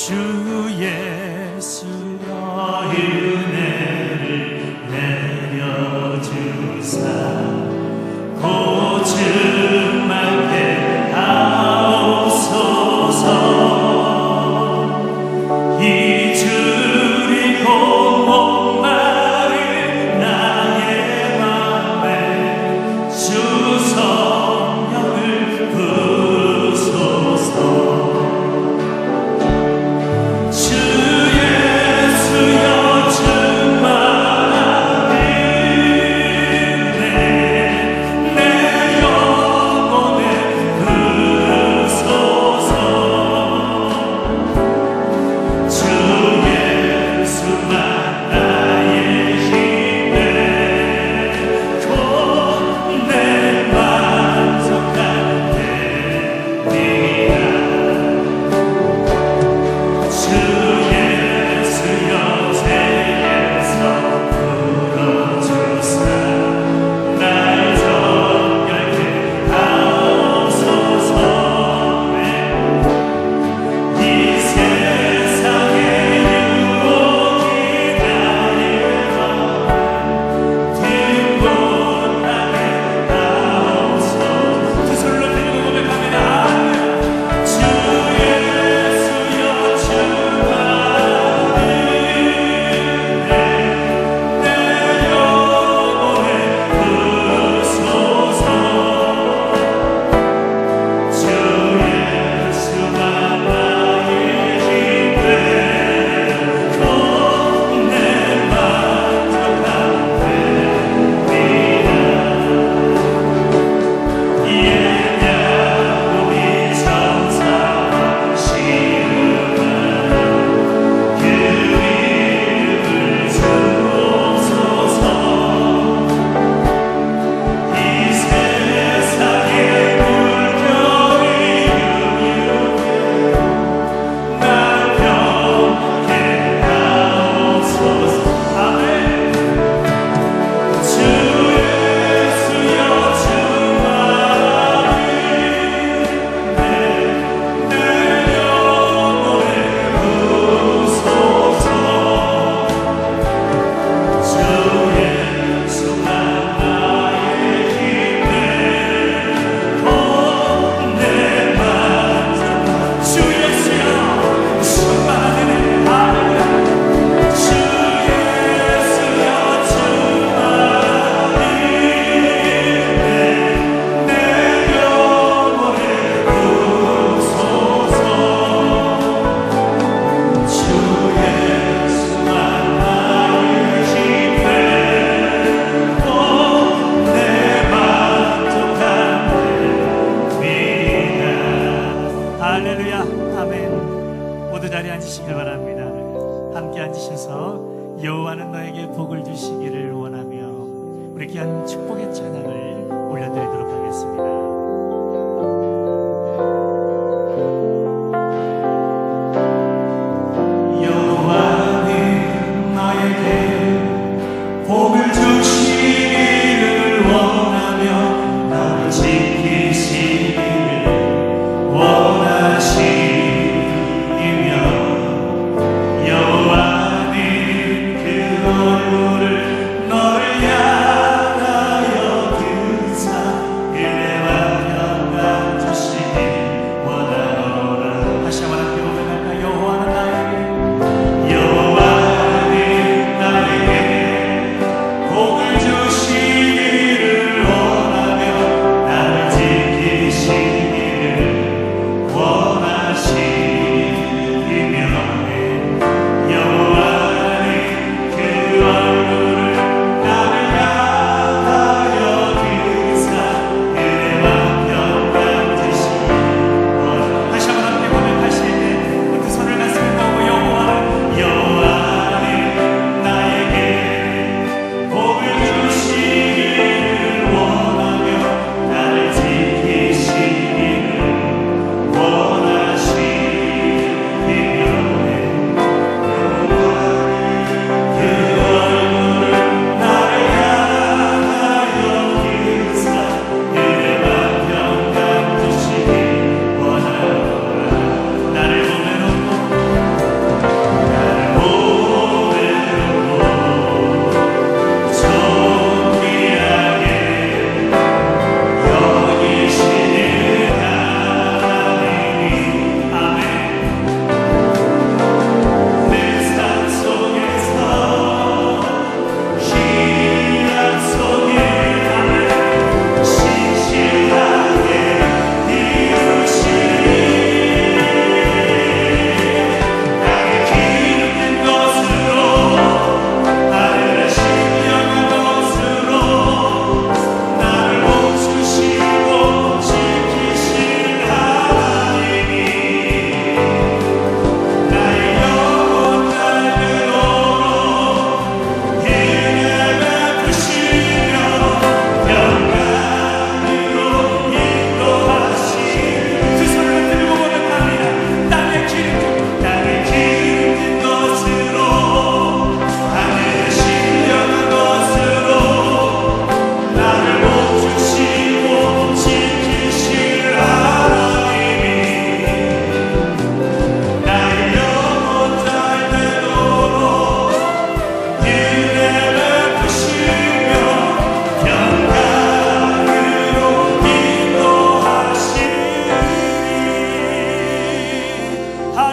주 예수여 은혜를 내려주사 고증 많게 하옵소서. 이 줄이고 목마른 나의 맘에 주 성령을 부으소서. 주 예수여 충만한 은혜 내 영혼에 부으소서. 주 예수만 나의 힘 되고 내 만족한 되리라. 주 예수여 죄에서 풀어주사 날 정결케 하옵소서. 이 세상의 유혹이 나의 마음을 뒷못하게 하옵소서. 두 손을 들고 고백합니다. 주 예수여 충만한 은혜 내 영혼에 부으소서. 주 예수만 나의 힘 되고 내 만족한 되리라. 예냐고이 천사와 시름하여 그 이름을 주옵소서. 이 세상의 물결이 유유해 날 평안케 하옵소서. 아멘. 주 예수여 충만한 은혜 내 영혼에 부으소서. 주 예수만 나의 힘 되고 내 만족한 주 예수여 충만한 은혜. 할렐루야. 주 예수여 충만한 은혜 내 영혼에 부으소서. 주 예수만 나의 힘 되고 내 만족한 되리라. 할렐루야. 아멘. 모두 자리에 앉으시길 바랍니다. 함께 앉으셔서 여호와는 너에게 복을 주시기를 원하며 우리 귀한 축복의 찬양을 올려드리도록 하겠습니다. 여호와는 너에게 복을 주시기를 원하며 너를 지키시기를 원하시며 여호와는 그 얼굴을 너를 향하여 드사 은혜와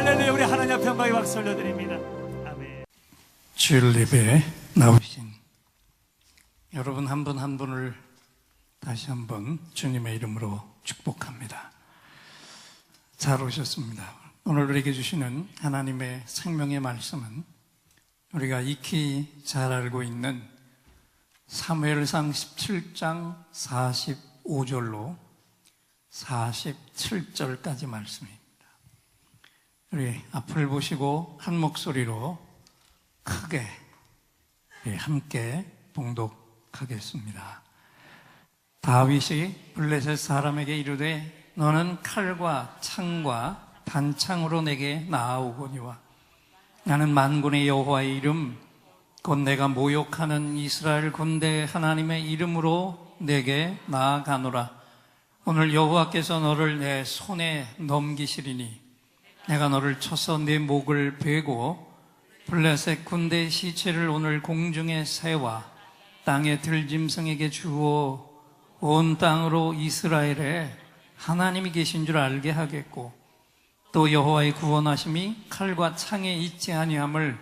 할렐루야. 우리 하나님 앞에 영광의 박수 올려드립니다. 아멘. 주일 예배에 나오신 여러분 한 분 한 분을 다시 한번 주님의 이름으로 축복합니다. 잘 오셨습니다. 오늘 우리에게 주시는 하나님의 생명의 말씀은 우리가 익히 잘 알고 있는 사무엘상 17장 45절로 47절까지 말씀입니다. 우리 앞을 보시고 한 목소리로 크게 함께 봉독하겠습니다. 다윗이 블레셋 사람에게 이르되 너는 칼과 창과 단창으로 내게 나아오거니와 나는 만군의 여호와의 이름 곧 내가 모욕하는 이스라엘 군대 하나님의 이름으로 내게 나아가노라. 오늘 여호와께서 너를 내 손에 넘기시리니 내가 너를 쳐서 내 목을 베고 블레셋 군대의 시체를 오늘 공중에 세와 땅의 들짐승에게 주어 온 땅으로 이스라엘에 하나님이 계신 줄 알게 하겠고 또 여호와의 구원하심이 칼과 창에 있지 아니함을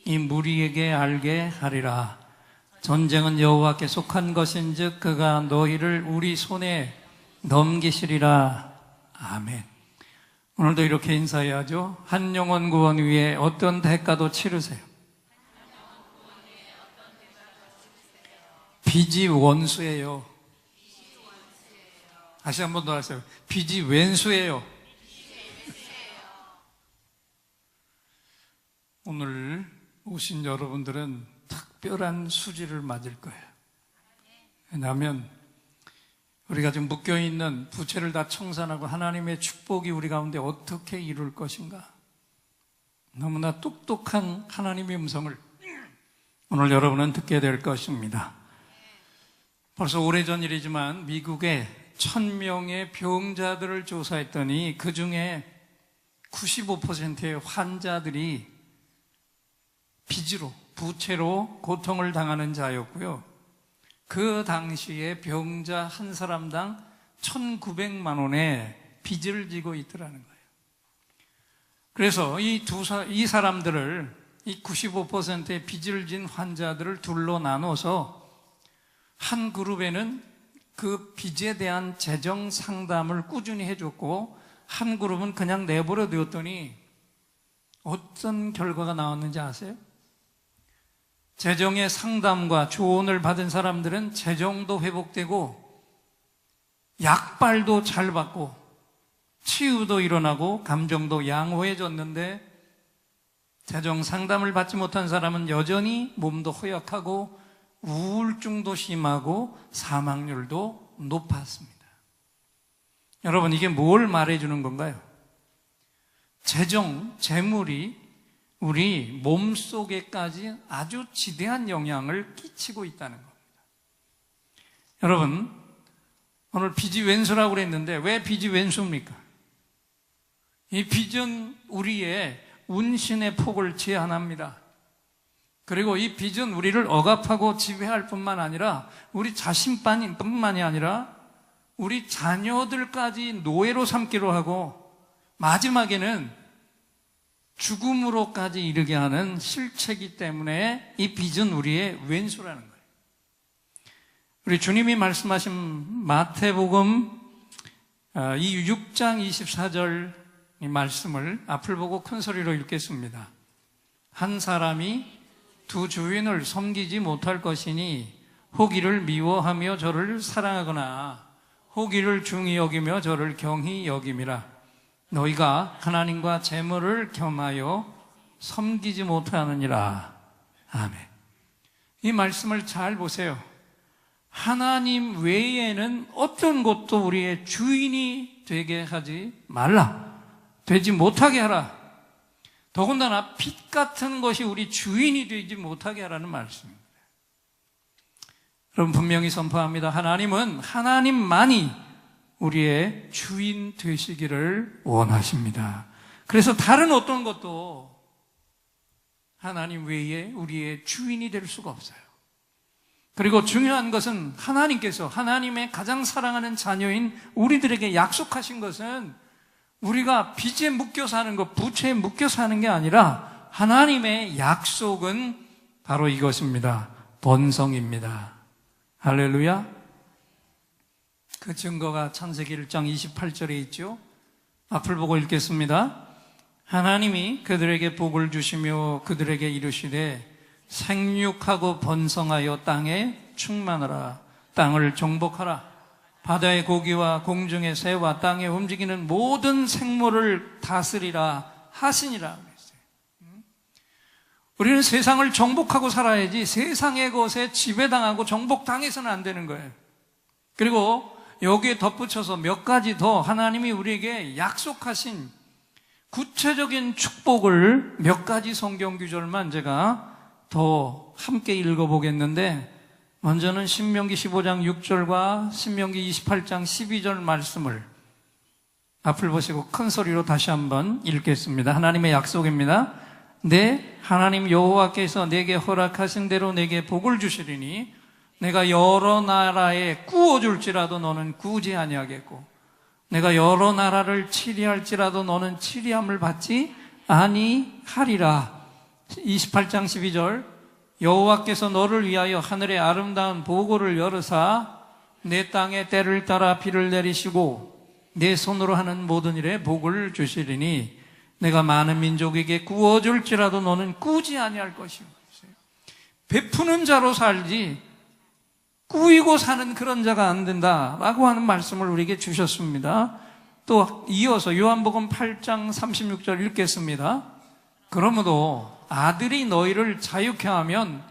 이 무리에게 알게 하리라. 전쟁은 여호와께 속한 것인즉 그가 너희를 우리 손에 넘기시리라. 아멘. 오늘도 이렇게 인사해야죠. 한 영혼 구원 위에 어떤 대가도 치르세요. 빚이 원수예요. 다시 한 번 더 하세요. 빚이 왼수예요. 오늘 오신 여러분들은 특별한 수지를 맞을 거예요. 왜냐하면 우리가 지금 묶여있는 부채를 다 청산하고 하나님의 축복이 우리 가운데 어떻게 이룰 것인가. 너무나 똑똑한 하나님의 음성을 오늘 여러분은 듣게 될 것입니다. 벌써 오래전 일이지만 미국에 1000명의 병자들을 조사했더니 그 중에 95%의 환자들이 빚으로, 부채로 고통을 당하는 자였고요. 그 당시에 병자 한 사람당 1900만 원의 빚을 지고 있더라는 거예요. 그래서 이 사람들을, 이 95%의 빚을 진 환자들을 둘로 나눠서 한 그룹에는 그 빚에 대한 재정 상담을 꾸준히 해줬고 한 그룹은 그냥 내버려 두었더니 어떤 결과가 나왔는지 아세요? 재정의 상담과 조언을 받은 사람들은 재정도 회복되고 약발도 잘 받고 치유도 일어나고 감정도 양호해졌는데 재정 상담을 받지 못한 사람은 여전히 몸도 허약하고 우울증도 심하고 사망률도 높았습니다. 여러분, 이게 뭘 말해주는 건가요? 재물이 우리 몸속에까지 아주 지대한 영향을 끼치고 있다는 겁니다. 여러분, 오늘 빚이 왼수라고 그랬는데 왜 빚이 왼수입니까? 이 빚은 우리의 운신의 폭을 제한합니다. 그리고 이 빚은 우리를 억압하고 지배할 뿐만 아니라 우리 자신뿐만이 아니라 우리 자녀들까지 노예로 삼기로 하고 마지막에는 죽음으로까지 이르게 하는 실체이기 때문에 이 빚은 우리의 왼수라는 거예요. 우리 주님이 말씀하신 마태복음 이 6장 24절 이 말씀을 앞을 보고 큰 소리로 읽겠습니다. 한 사람이 두 주인을 섬기지 못할 것이니 혹이를 미워하며 저를 사랑하거나 혹이를 중히 여기며 저를 경히 여김이라. 너희가 하나님과 재물을 겸하여 섬기지 못하느니라. 아멘. 이 말씀을 잘 보세요. 하나님 외에는 어떤 것도 우리의 주인이 되게 하지 말라. 되지 못하게 하라. 더군다나 빚 같은 것이 우리 주인이 되지 못하게 하라는 말씀입니다. 여러분, 분명히 선포합니다. 하나님은 하나님만이 우리의 주인 되시기를 원하십니다. 그래서 다른 어떤 것도 하나님 외에 우리의 주인이 될 수가 없어요. 그리고 중요한 것은 하나님께서 하나님의 가장 사랑하는 자녀인 우리들에게 약속하신 것은 우리가 빚에 묶여 사는 것, 부채에 묶여 사는 게 아니라 하나님의 약속은 바로 이것입니다. 번성입니다. 할렐루야. 그 증거가 창세기 1장 28절에 있죠. 앞을 보고 읽겠습니다. 하나님이 그들에게 복을 주시며 그들에게 이르시되 생육하고 번성하여 땅에 충만하라. 땅을 정복하라. 바다의 고기와 공중의 새와 땅에 움직이는 모든 생물을 다스리라 하시니라 그랬어요. 우리는 세상을 정복하고 살아야지 세상의 것에 지배당하고 정복당해서는 안 되는 거예요. 그리고 여기에 덧붙여서 몇 가지 더 하나님이 우리에게 약속하신 구체적인 축복을 몇 가지 성경 구절만 제가 더 함께 읽어보겠는데, 먼저는 신명기 15장 6절과 신명기 28장 12절 말씀을 앞을 보시고 큰 소리로 다시 한번 읽겠습니다. 하나님의 약속입니다. 내 하나님 여호와께서 내게 허락하신 대로 내게 복을 주시리니 내가 여러 나라에 꾸어줄지라도 너는 꾸지 아니하겠고 내가 여러 나라를 치리할지라도 너는 치리함을 받지 아니하리라. 28장 12절 여호와께서 너를 위하여 하늘의 아름다운 보고를 열으사 내 땅에 때를 따라 비를 내리시고 내 손으로 하는 모든 일에 복을 주시리니 내가 많은 민족에게 꾸어줄지라도 너는 꾸지 아니할 것이요. 베푸는 자로 살지 꾸이고 사는 그런 자가 안 된다라고 하는 말씀을 우리에게 주셨습니다. 또 이어서 요한복음 8장 36절 읽겠습니다. 그러므로 아들이 너희를 자유케 하면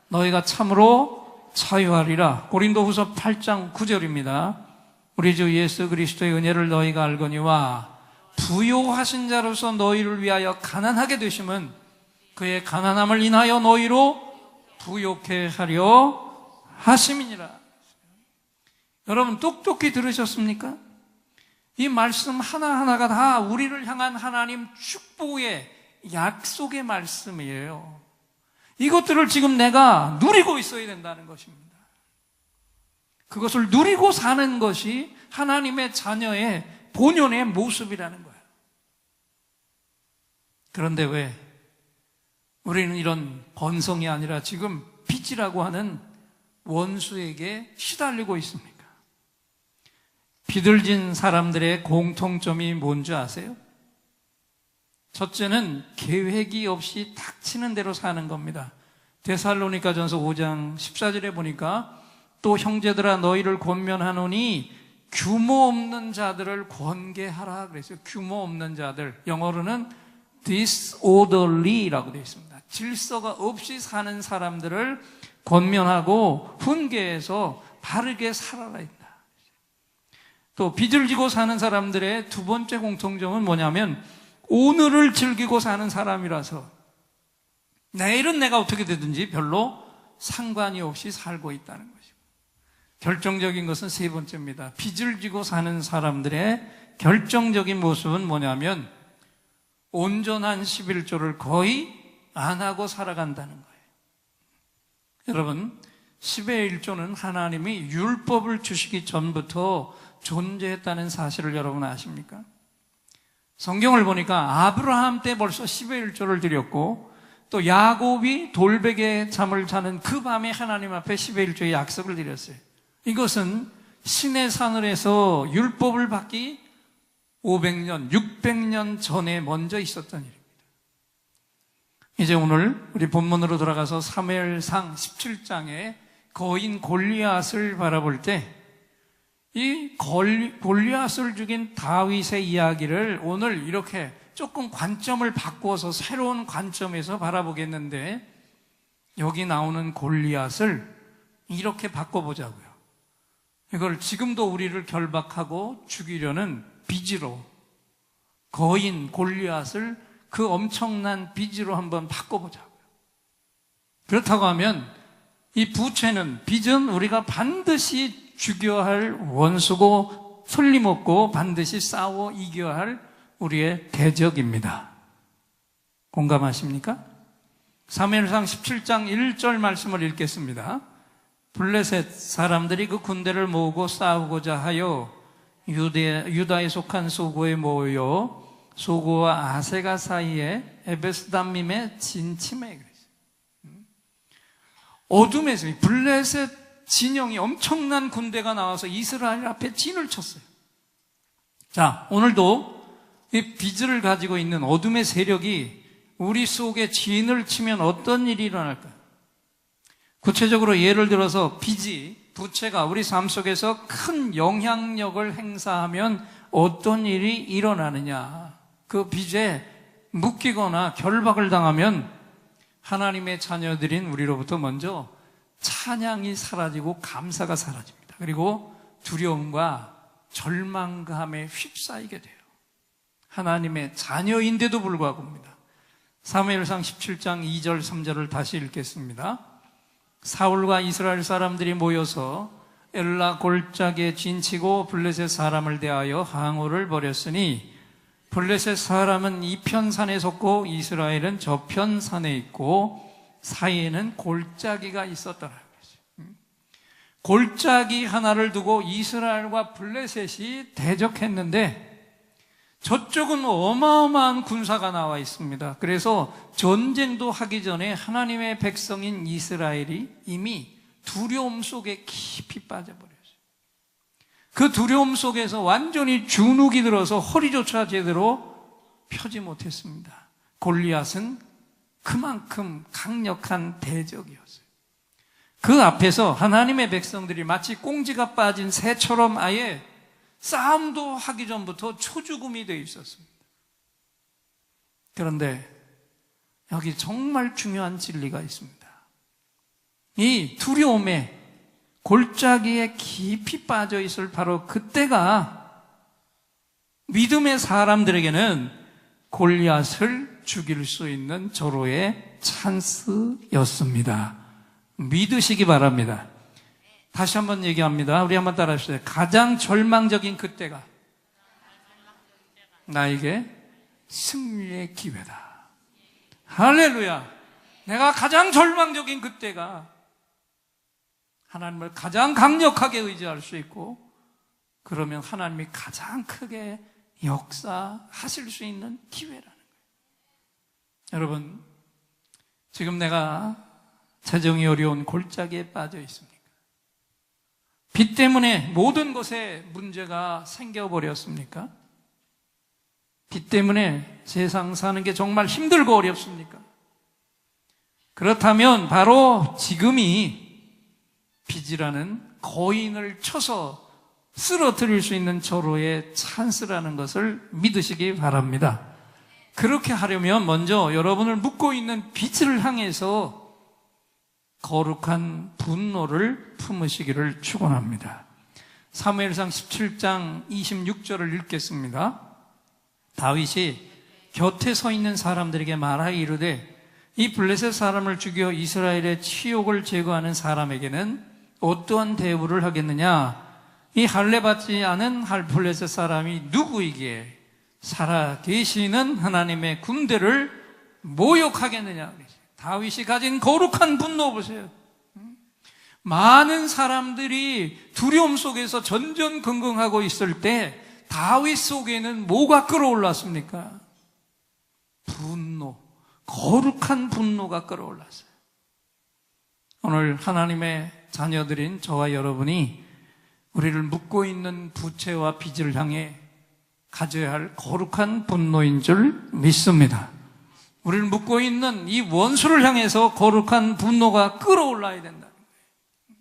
너희가 참으로 자유하리라. 고린도후서 8장 9절입니다. 우리 주 예수 그리스도의 은혜를 너희가 알거니와 부요하신 자로서 너희를 위하여 가난하게 되심은 그의 가난함을 인하여 너희로 부요케 하려 하심이니라. 여러분 똑똑히 들으셨습니까? 이 말씀 하나하나가 다 우리를 향한 하나님 축복의 약속의 말씀이에요. 이것들을 지금 내가 누리고 있어야 된다는 것입니다. 그것을 누리고 사는 것이 하나님의 자녀의 본연의 모습이라는 거예요. 그런데 왜 우리는 이런 번성이 아니라 지금 빚이라고 하는 원수에게 시달리고 있습니까? 비들진 사람들의 공통점이 뭔지 아세요? 첫째는 계획이 없이 닥치는 대로 사는 겁니다. 데살로니가전서 5장 14절에 보니까 또 형제들아 너희를 권면하노니 규모 없는 자들을 권계하라 그랬어요. 규모 없는 자들, 영어로는 disorderly라고 되어 있습니다. 질서가 없이 사는 사람들을 권면하고 훈계해서 바르게 살아라 했다. 또 빚을 지고 사는 사람들의 두 번째 공통점은 뭐냐면 오늘을 즐기고 사는 사람이라서 내일은 내가 어떻게 되든지 별로 상관이 없이 살고 있다는 것이고, 결정적인 것은 세 번째입니다. 빚을 지고 사는 사람들의 결정적인 모습은 뭐냐면 온전한 11조를 거의 안 하고 살아간다는 거예요. 여러분, 10의 1조는 하나님이 율법을 주시기 전부터 존재했다는 사실을 여러분 아십니까? 성경을 보니까 아브라함 때 벌써 10의 1조를 드렸고, 또 야곱이 돌베개 잠을 자는 그 밤에 하나님 앞에 10의 1조의 약속을 드렸어요. 이것은 신의 사늘에서 율법을 받기 500년, 600년 전에 먼저 있었던 일입니다. 이제 오늘 우리 본문으로 돌아가서 사무엘상 17장에 거인 골리앗을 바라볼 때 이 골리앗을 죽인 다윗의 이야기를 오늘 이렇게 조금 관점을 바꾸어서 새로운 관점에서 바라보겠는데, 여기 나오는 골리앗을 이렇게 바꿔보자고요. 이걸 지금도 우리를 결박하고 죽이려는 빚으로, 거인 골리앗을 그 엄청난 빚으로 한번 바꿔보자고요. 그렇다고 하면 이 부채는, 빚은 우리가 반드시 죽여야 할 원수고 틀림없고 반드시 싸워 이겨야 할 우리의 대적입니다. 공감하십니까? 사무엘상 17장 1절 말씀을 읽겠습니다. 블레셋 사람들이 그 군대를 모으고 싸우고자 하여 유다에 속한 소고에 모여 소고와 아세가 사이에 에베스담밈의 진침에 그랬어요. 어둠에서 블레셋 진영이 엄청난 군대가 나와서 이스라엘 앞에 진을 쳤어요. 자, 오늘도 이 빚을 가지고 있는 어둠의 세력이 우리 속에 진을 치면 어떤 일이 일어날까요? 구체적으로 예를 들어서 빚이, 부채가 우리 삶 속에서 큰 영향력을 행사하면 어떤 일이 일어나느냐? 그 빚에 묶이거나 결박을 당하면 하나님의 자녀들인 우리로부터 먼저 찬양이 사라지고 감사가 사라집니다. 그리고 두려움과 절망감에 휩싸이게 돼요. 하나님의 자녀인데도 불구하고입니다. 사무엘상 17장 2절 3절을 다시 읽겠습니다. 사울과 이스라엘 사람들이 모여서 엘라 골짜기에 진치고 블레셋 사람을 대하여 항우를 벌였으니 블레셋 사람은 이편 산에 섰고 이스라엘은 저편 산에 있고 사이에는 골짜기가 있었더라. 골짜기 하나를 두고 이스라엘과 블레셋이 대적했는데 저쪽은 어마어마한 군사가 나와 있습니다. 그래서 전쟁도 하기 전에 하나님의 백성인 이스라엘이 이미 두려움 속에 깊이 빠져버렸어요. 그 두려움 속에서 완전히 주눅이 들어서 허리조차 제대로 펴지 못했습니다. 골리앗은 그만큼 강력한 대적이었어요. 그 앞에서 하나님의 백성들이 마치 꽁지가 빠진 새처럼 아예 싸움도 하기 전부터 초죽음이 되어 있었습니다. 그런데 여기 정말 중요한 진리가 있습니다. 이 두려움에 골짜기에 깊이 빠져 있을 바로 그때가 믿음의 사람들에게는 골리앗을 죽일 수 있는 절호의 찬스였습니다. 믿으시기 바랍니다. 다시 한번 얘기합니다. 우리 한번 따라 하시죠. 가장 절망적인 그때가 나에게 승리의 기회다. 할렐루야. 내가 가장 절망적인 그때가 하나님을 가장 강력하게 의지할 수 있고 그러면 하나님이 가장 크게 역사하실 수 있는 기회라는 거예요. 여러분, 지금 내가 재정이 어려운 골짜기에 빠져 있습니까? 빚 때문에 모든 것에 문제가 생겨버렸습니까? 빚 때문에 세상 사는 게 정말 힘들고 어렵습니까? 그렇다면 바로 지금이 빚이라는 거인을 쳐서 쓰러뜨릴 수 있는 절호의 찬스라는 것을 믿으시기 바랍니다. 그렇게 하려면 먼저 여러분을 묶고 있는 빚을 향해서 거룩한 분노를 품으시기를 축원합니다. 사무엘상 17장 26절을 읽겠습니다. 다윗이 곁에 서 있는 사람들에게 말하여 이르되 이 블레셋 사람을 죽여 이스라엘의 치욕을 제거하는 사람에게는 어떠한 대우를 하겠느냐? 이 할례받지 않은 블레셋 사람이 누구이기에 살아 계시는 하나님의 군대를 모욕하겠느냐? 다윗이 가진 거룩한 분노 보세요. 많은 사람들이 두려움 속에서 전전긍긍하고 있을 때 다윗 속에는 뭐가 끌어올랐습니까? 분노, 거룩한 분노가 끌어올랐어요. 오늘 하나님의 자녀들인 저와 여러분이 우리를 묶고 있는 부채와 빚을 향해 가져야 할 거룩한 분노인 줄 믿습니다. 우리를 묶고 있는 이 원수를 향해서 거룩한 분노가 끌어올라야 된다는 거예요.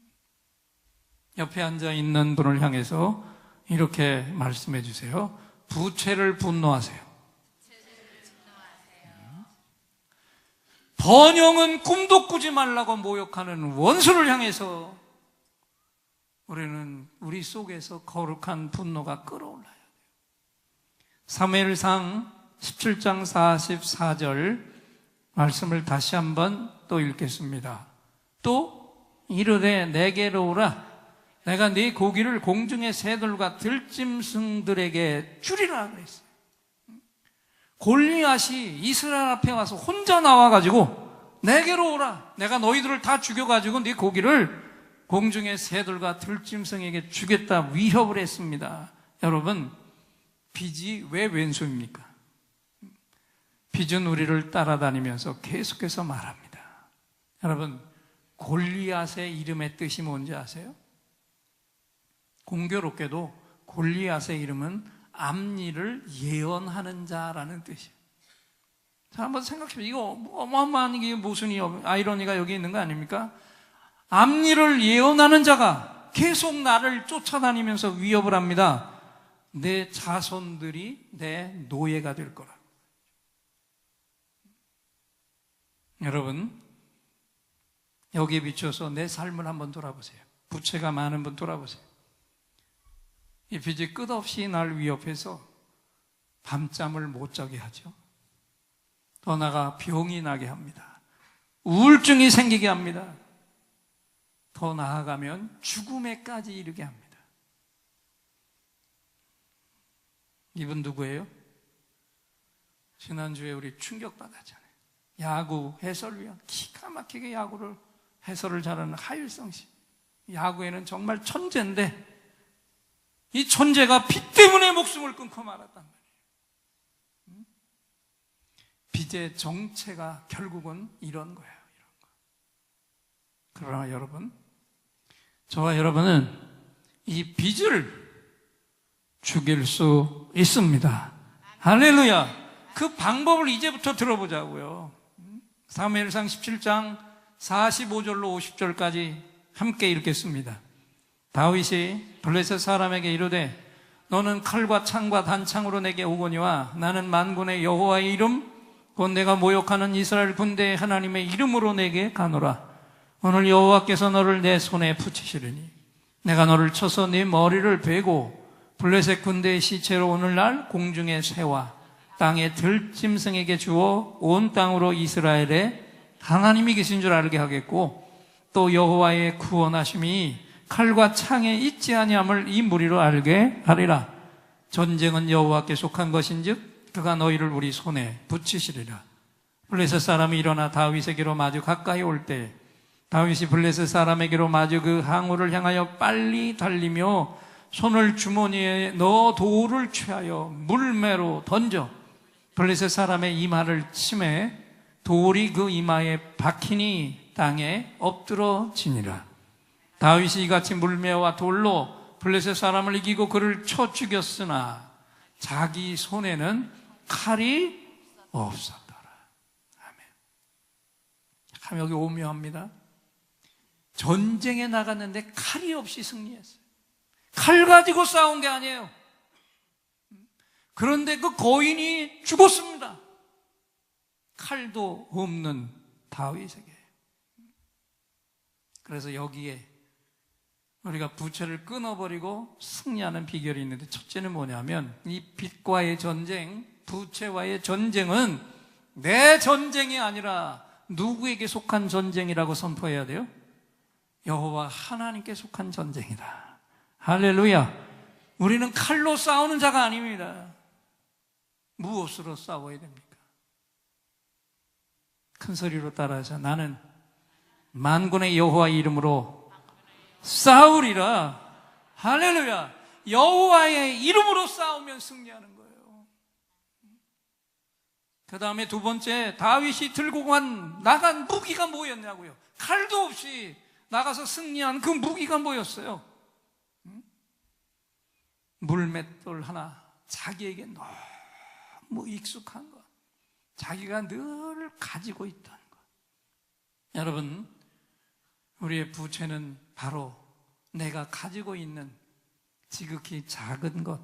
옆에 앉아 있는 분을 향해서 이렇게 말씀해 주세요. 부채를 분노하세요. 번영은 꿈도 꾸지 말라고 모욕하는 원수를 향해서 우리는 우리 속에서 거룩한 분노가 끌어올라야 돼요. 사무엘상 17장 44절 말씀을 다시 한번 또 읽겠습니다. 또 이르되 내게로 오라. 내가 네 고기를 공중의 새들과 들짐승들에게 주리라 그랬어요. 골리앗이 이스라엘 앞에 와서 혼자 나와가지고 내게로 오라. 내가 너희들을 다 죽여가지고 네 고기를 공중의 새들과 들짐승에게 주겠다 위협을 했습니다. 여러분, 빚이 왜 왼수입니까? 빚은 우리를 따라다니면서 계속해서 말합니다. 여러분, 골리앗의 이름의 뜻이 뭔지 아세요? 공교롭게도 골리앗의 이름은 앞일을 예언하는 자라는 뜻이에요. 자, 한번 생각해보세요. 이거 어마어마한 이게 무슨 아이러니가 여기 있는 거 아닙니까? 앞일을 예언하는 자가 계속 나를 쫓아다니면서 위협을 합니다. 내 자손들이 내 노예가 될 거라. 여러분, 여기에 비춰서 내 삶을 한번 돌아보세요. 부채가 많은 분 돌아보세요. 이 빚이 끝없이 날 위협해서 밤잠을 못 자게 하죠. 더 나아가 병이 나게 합니다. 우울증이 생기게 합니다. 더 나아가면 죽음에까지 이르게 합니다. 이분 누구예요? 지난주에 우리 충격받았잖아요. 야구 해설위원, 기가 막히게 야구를 해설을 잘하는 하일성 씨. 야구에는 정말 천재인데 이 천재가 빚 때문에 목숨을 끊고 말았단 말이에요. 빚의 정체가 결국은 이런 거예요. 이런 거. 그러나 여러분, 저와 여러분은 이 빚을 죽일 수 있습니다. 할렐루야. 그 방법을 이제부터 들어보자고요. 사무엘상 17장 45절로 50절까지 함께 읽겠습니다. 다윗이 블레셋 사람에게 이르되 너는 칼과 창과 단창으로 내게 오거니와 나는 만군의 여호와의 이름 곧 내가 모욕하는 이스라엘 군대의 하나님의 이름으로 내게 가노라. 오늘 여호와께서 너를 내 손에 붙이시리니 내가 너를 쳐서 네 머리를 베고 블레셋 군대의 시체로 오늘날 공중의 새와 땅의 들짐승에게 주어 온 땅으로 이스라엘에 하나님이 계신 줄 알게 하겠고 또 여호와의 구원하심이 칼과 창에 있지 아니함을 이 무리로 알게 하리라. 전쟁은 여호와께 속한 것인즉 그가 너희를 우리 손에 붙이시리라. 블레셋 사람이 일어나 다윗에게로 마주 가까이 올 때 다윗이 블레셋 사람에게로 마주 그 항우를 향하여 빨리 달리며 손을 주머니에 넣어 돌을 취하여 물매로 던져 블레셋 사람의 이마를 치매 돌이 그 이마에 박히니 땅에 엎드러지니라. 다윗이 이같이 물매와 돌로 블레셋 사람을 이기고 그를 쳐 죽였으나 자기 손에는 칼이 없었더라. 아멘. 참 여기 오묘합니다. 전쟁에 나갔는데 칼이 없이 승리했어요. 칼 가지고 싸운 게 아니에요. 그런데 그 거인이 죽었습니다. 칼도 없는 다윗에게. 그래서 여기에 우리가 부채를 끊어버리고 승리하는 비결이 있는데 첫째는 뭐냐면 이 빚과의 전쟁, 부채와의 전쟁은 내 전쟁이 아니라 누구에게 속한 전쟁이라고 선포해야 돼요? 여호와 하나님께 속한 전쟁이다. 할렐루야. 우리는 칼로 싸우는 자가 아닙니다. 무엇으로 싸워야 됩니까? 큰 소리로 따라하자. 나는 만군의 여호와 이름으로 싸우리라. 할렐루야. 여호와의 이름으로 싸우면 승리하는 거예요. 그 다음에 두 번째, 다윗이 들고 나간 무기가 뭐였냐고요. 칼도 없이 나가서 승리한 그 무기가 뭐였어요? 물맷돌 하나, 자기에게 너무 익숙한 것, 자기가 늘 가지고 있다는 것. 여러분, 우리의 부채는 바로 내가 가지고 있는 지극히 작은 것,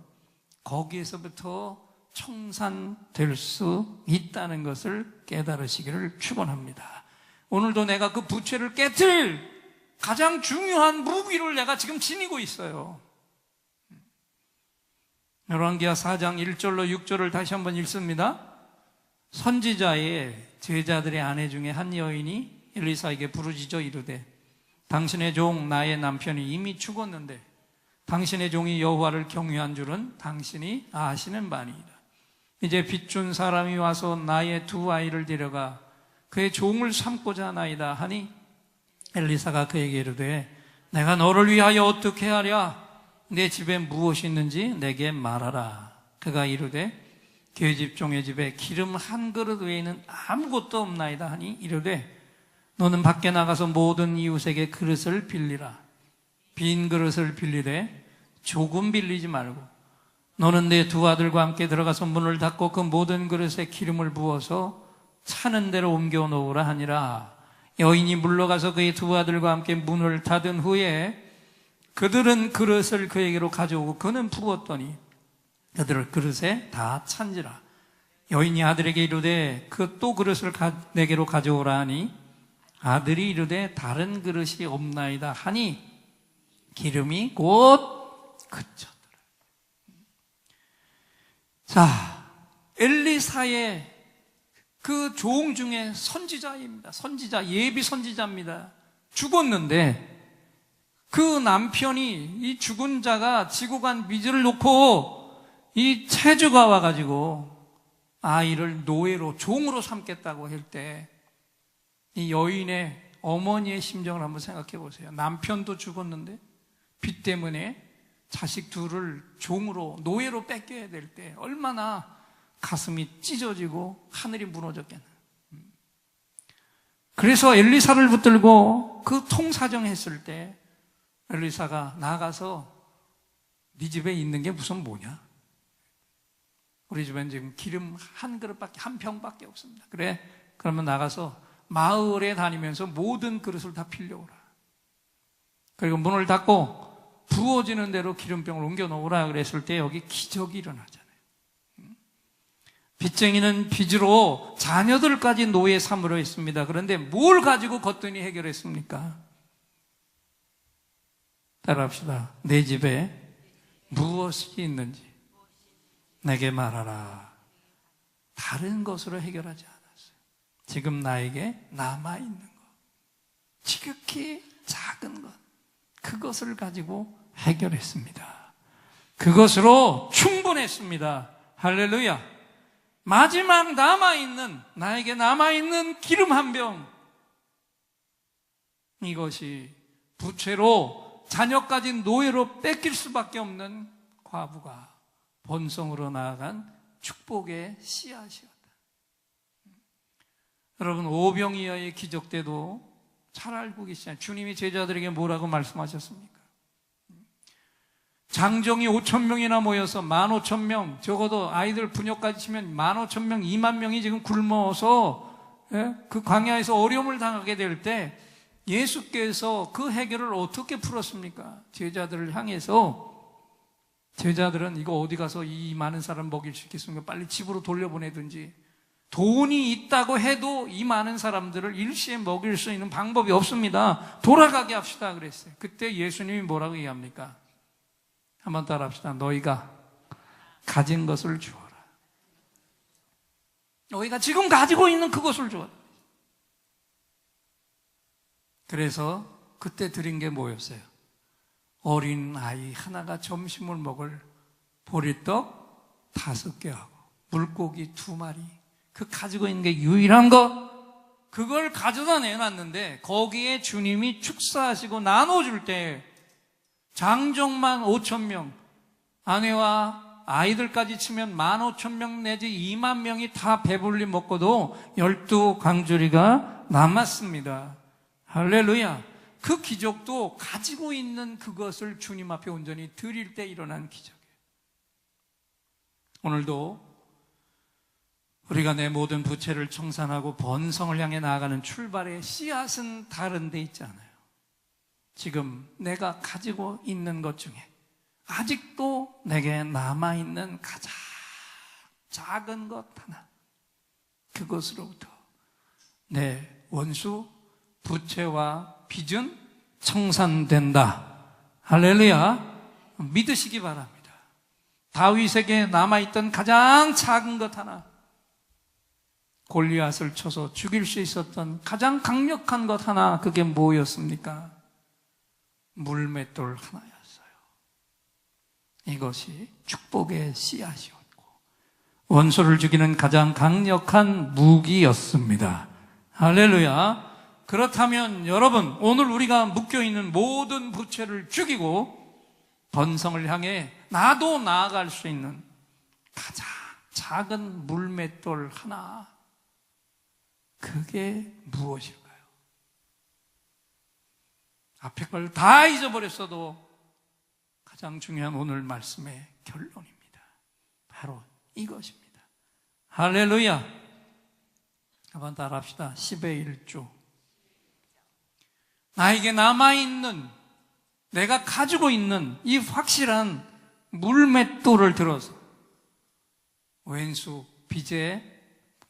거기에서부터 청산될 수 있다는 것을 깨달으시기를 축원합니다. 오늘도 내가 그 부채를 깨뜨릴 가장 중요한 무기를 내가 지금 지니고 있어요. 열왕기하 4장 1절로 6절을 다시 한번 읽습니다. 선지자의 제자들의 아내 중에 한 여인이 엘리사에게 부르짖어 이르되 당신의 종 나의 남편이 이미 죽었는데 당신의 종이 여호와를 경외한 줄은 당신이 아시는 바니이다. 이제 빚준 사람이 와서 나의 두 아이를 데려가 그의 종을 삼고자 하나이다 하니 엘리사가 그에게 이르되 내가 너를 위하여 어떻게 하랴? 내 집에 무엇이 있는지 내게 말하라. 그가 이르되 계집 종의 집에 기름 한 그릇 외에는 아무것도 없나이다 하니 이르되 너는 밖에 나가서 모든 이웃에게 그릇을 빌리라. 빈 그릇을 빌리되 조금 빌리지 말고 너는 내 두 아들과 함께 들어가서 문을 닫고 그 모든 그릇에 기름을 부어서 차는 대로 옮겨 놓으라 하니라. 여인이 물러가서 그의 두 아들과 함께 문을 닫은 후에 그들은 그릇을 그에게로 가져오고 그는 부었더니 그들을 그릇에 다 찬지라. 여인이 아들에게 이르되 그 또 그릇을 내게로 가져오라 하니 아들이 이르되 다른 그릇이 없나이다 하니 기름이 곧 그쳤더라. 자, 엘리사의 그 종 중에 선지자입니다. 선지자, 예비 선지자입니다. 죽었는데 그 남편이 이 죽은 자가 지고 간 미즈를 놓고 이 체주가 와가지고 아이를 노예로 종으로 삼겠다고 할 때 이 여인의 어머니의 심정을 한번 생각해 보세요. 남편도 죽었는데 빚 때문에 자식 둘을 종으로 노예로 뺏겨야 될 때 얼마나 가슴이 찢어지고 하늘이 무너졌겠나. 그래서 엘리사를 붙들고 그 통사정했을 때 엘리사가 나가서 네 집에 있는 게 무슨 뭐냐? 우리 집엔 지금 기름 한 그릇밖에, 한 병밖에 없습니다. 그래, 그러면 나가서 마을에 다니면서 모든 그릇을 다 빌려오라. 그리고 문을 닫고 부어지는 대로 기름병을 옮겨 놓으라 그랬을 때 여기 기적이 일어나잖아요. 빚쟁이는 빚으로 자녀들까지 노예 삼으려 했습니다. 그런데 뭘 가지고 거뜬히 해결했습니까? 따라합시다. 내 집에 무엇이 있는지 내게 말하라. 다른 것으로 해결하지 않았어요. 지금 나에게 남아있는 것, 지극히 작은 것, 그것을 가지고 해결했습니다. 그것으로 충분했습니다. 할렐루야. 마지막 나에게 남아있는 기름 한 병, 이것이 부채로 자녀까지 노예로 뺏길 수밖에 없는 과부가 본성으로 나아간 축복의 씨앗이었다. 여러분, 오병이어의 기적 때도 잘 알고 계시잖아요. 주님이 제자들에게 뭐라고 말씀하셨습니까? 장정이 5,000명이나 모여서 15,000명, 적어도 아이들 부녀까지 치면 15,000명, 2만 명이 지금 굶어서 그 광야에서 어려움을 당하게 될 때 예수께서 그 해결을 어떻게 풀었습니까? 제자들을 향해서 제자들은 이거 어디 가서 이 많은 사람 먹일 수 있겠습니까? 빨리 집으로 돌려보내든지, 돈이 있다고 해도 이 많은 사람들을 일시에 먹일 수 있는 방법이 없습니다. 돌아가게 합시다 그랬어요. 그때 예수님이 뭐라고 얘기합니까? 한번 따라 합시다. 너희가 가진 것을 주어라. 너희가 지금 가지고 있는 그것을 주어라. 그래서 그때 드린 게 뭐였어요? 어린 아이 하나가 점심을 먹을 보리떡 5개 하고 물고기 2마리, 그 가지고 있는 게 유일한 것, 그걸 가져다 내놨는데 거기에 주님이 축사하시고 나눠줄 때 장정만 5,000명, 아내와 아이들까지 치면 15,000명 내지 2만 명이 다 배불리 먹고도 12광주리가 남았습니다. 할렐루야. 그 기적도 가지고 있는 그것을 주님 앞에 온전히 드릴 때 일어난 기적이에요. 오늘도 우리가 내 모든 부채를 청산하고 번성을 향해 나아가는 출발의 씨앗은 다른 데 있지 않아요. 지금 내가 가지고 있는 것 중에 아직도 내게 남아있는 가장 작은 것 하나, 그것으로부터 내 원수 부채와 빚은 청산된다. 할렐루야. 믿으시기 바랍니다. 다윗에게 남아있던 가장 작은 것 하나, 골리앗을 쳐서 죽일 수 있었던 가장 강력한 것 하나, 그게 뭐였습니까? 물맷돌 하나였어요. 이것이 축복의 씨앗이었고 원수를 죽이는 가장 강력한 무기였습니다. 할렐루야. 그렇다면 여러분, 오늘 우리가 묶여있는 모든 부채를 죽이고 번성을 향해 나도 나아갈 수 있는 가장 작은 물맷돌 하나, 그게 무엇일까요? 앞에 걸 다 잊어버렸어도 가장 중요한 오늘 말씀의 결론입니다. 바로 이것입니다. 할렐루야. 한번 따라합시다. 10의 1조. 나에게 남아있는, 내가 가지고 있는 이 확실한 물맷돌을 들어서 왼수 빚의